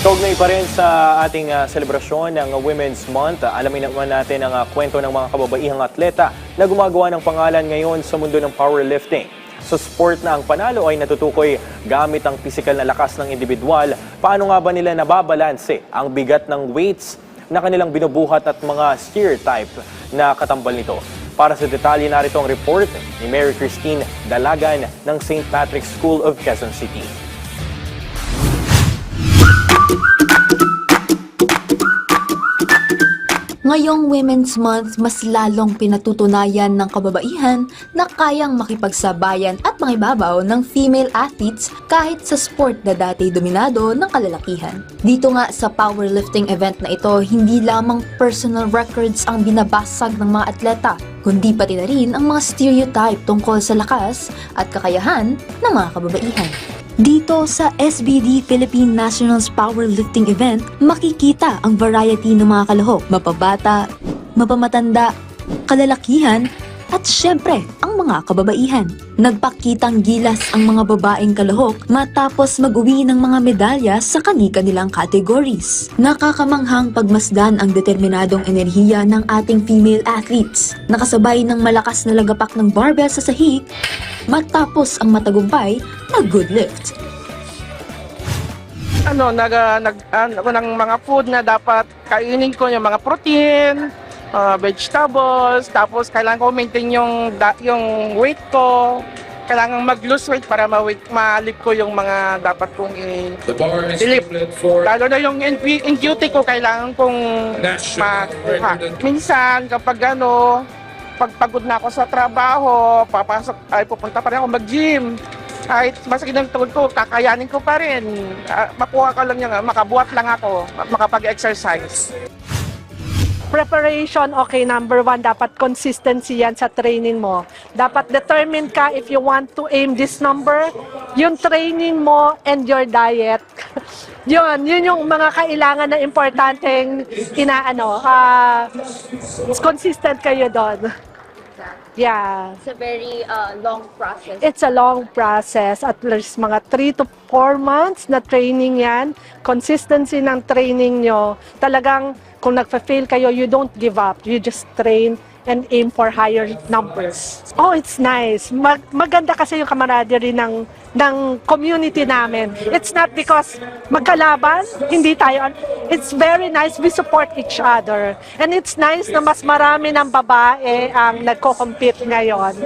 Kaugnay pa rin sa ating selebrasyon ng Women's Month, alamin naman natin ang kwento ng mga kababaihang atleta na gumagawa ng pangalan ngayon sa mundo ng powerlifting. Sa sport na ang panalo ay natutukoy gamit ang pisikal na lakas ng individual, paano nga ba nila nababalanse ang bigat ng weights na kanilang binubuhat at mga stereotype na katambal nito? Para sa detalye, narito ang report ni Mary Christine Dalagan ng St. Patrick's School of Quezon City. Ngayong Women's Month, mas lalong pinatutunayan ng kababaihan na kayang makipagsabayan at makibabaw ng female athletes kahit sa sport na dati dominado ng kalalakihan. Dito nga sa powerlifting event na ito, hindi lamang personal records ang binabasag ng mga atleta, kundi pati na rin ang mga stereotype tungkol sa lakas at kakayahan ng mga kababaihan. Dito sa SBD Philippine Nationals Powerlifting Event, makikita ang variety ng mga kalahok, mapabata, mapamatanda, kalalakihan, at syempre, ang mga kababaihan. Nagpakitang gilas ang mga babaeng kalahok matapos mag-uwi ng mga medalya sa kani-kanilang categories. Nakakamanghang pagmasdan ang determinadong enerhiya ng ating female athletes, nakasabay ng malakas na lagapak ng barbell sa sahig, matapos ang matagumpay na good lift. Ng mga food na dapat kainin ko, yung mga protein, vegetables, tapos kailangan ko maintain yung weight ko. Kailangan mag-lose weight para ma-lift ko yung mga dapat kong i-lift. Lalo na yung in duty ko, kailangan kong makuha. Minsan, kapag pagpagod na ako sa trabaho, pupunta pa rin ako mag-gym. Kahit masakit ng tuhod ko, kakayanin ko pa rin. Makuha ko lang yung, makabuhat lang ako, makapag-exercise. Preparation, okay, number one, dapat consistency yan sa training mo. Dapat determined ka if you want to aim this number, yung training mo and your diet. Yun yung mga kailangan na importanteng consistent kayo doon. Yeah. It's a very long process. It's a long process. At least mga 3 to 4 months na training yan. Consistency ng training nyo. Talagang kung nagfa-fail kayo, you don't give up. You just train and aim for higher numbers. Oh, it's nice. Maganda kasi yung camaraderie ng community namin. It's not because magkalaban, hindi tayo. It's very nice. We support each other. And it's nice na mas marami ng babae ang nagko-compete ngayon.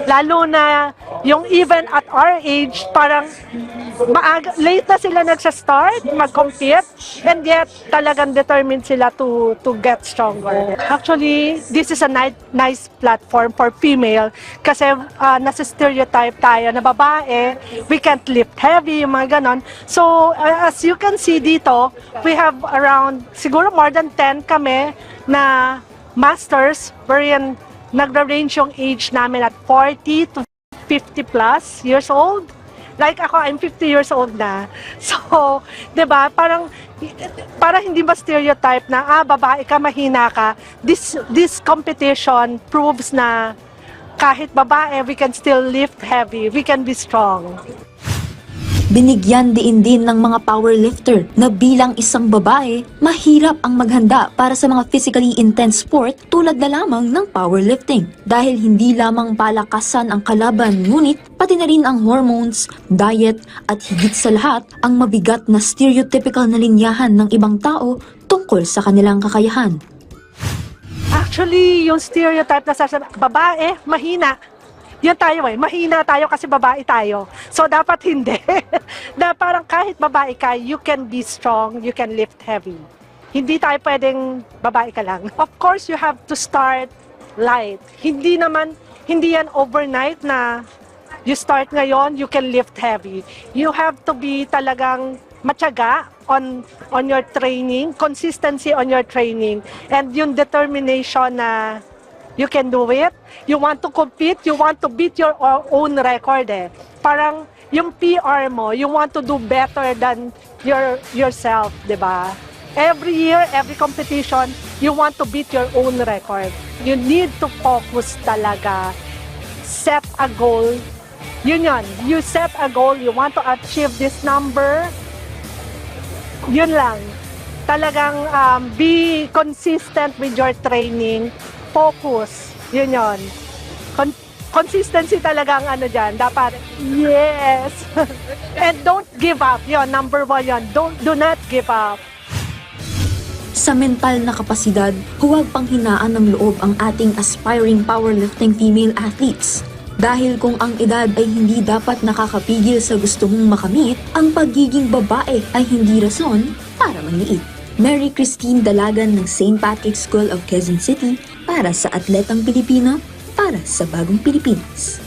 Lalo na yung even at our age, parang late na sila nagsa-start, mag-compete, and yet talagang determined sila to get stronger. Actually, this is a nice platform for female kasi nasa stereotype tayo na babae, we can't lift heavy, yung mga ganon. So, as you can see dito, we have around, siguro more than 10 kami na masters, wherein nagra-range yung age namin at 40 to 50 plus years old. Like ako, I'm 50 years old na. So, 'di ba? Para hindi ba stereotype na babae ka, mahina ka. This competition proves na kahit babae, we can still lift heavy. We can be strong. Binigyan din ng mga powerlifter na bilang isang babae, mahirap ang maghanda para sa mga physically intense sport tulad na lamang ng powerlifting. Dahil hindi lamang palakasan ang kalaban, ngunit pati na rin ang hormones, diet at higit sa lahat ang mabigat na stereotypical na linyahan ng ibang tao tungkol sa kanilang kakayahan. Actually, yung stereotype na sa babae, mahina. Yan tayo mahina tayo kasi babae tayo. So dapat hindi. Na parang kahit babae ka, you can be strong, you can lift heavy. Hindi tayo pwedeng babae ka lang. Of course, you have to start light. Hindi yan overnight na you start ngayon, you can lift heavy. You have to be talagang matyaga on your training, consistency on your training, and yung determination na you can do it. You want to compete, you want to beat your own record Parang yung PR mo, you want to do better than yourself, di ba? Every year, every competition, you want to beat your own record. You need to focus talaga. Set a goal. You set a goal, you want to achieve this number. Yun lang. Talagang be consistent with your training. Focus. Yun yun. Consistency talagang ano dyan. Dapat, yes. And don't give up. Yun, number 1 yun. Do not give up. Sa mental na kapasidad, huwag panghinaan ng loob ang ating aspiring powerlifting female athletes. Dahil kung ang edad ay hindi dapat nakakapigil sa gusto mong makamit, ang pagiging babae ay hindi rason para manliit. Mary Christine Dalagan ng St. Patrick's School of Quezon City para sa Atletang Pilipino, para sa Bagong Pilipinas.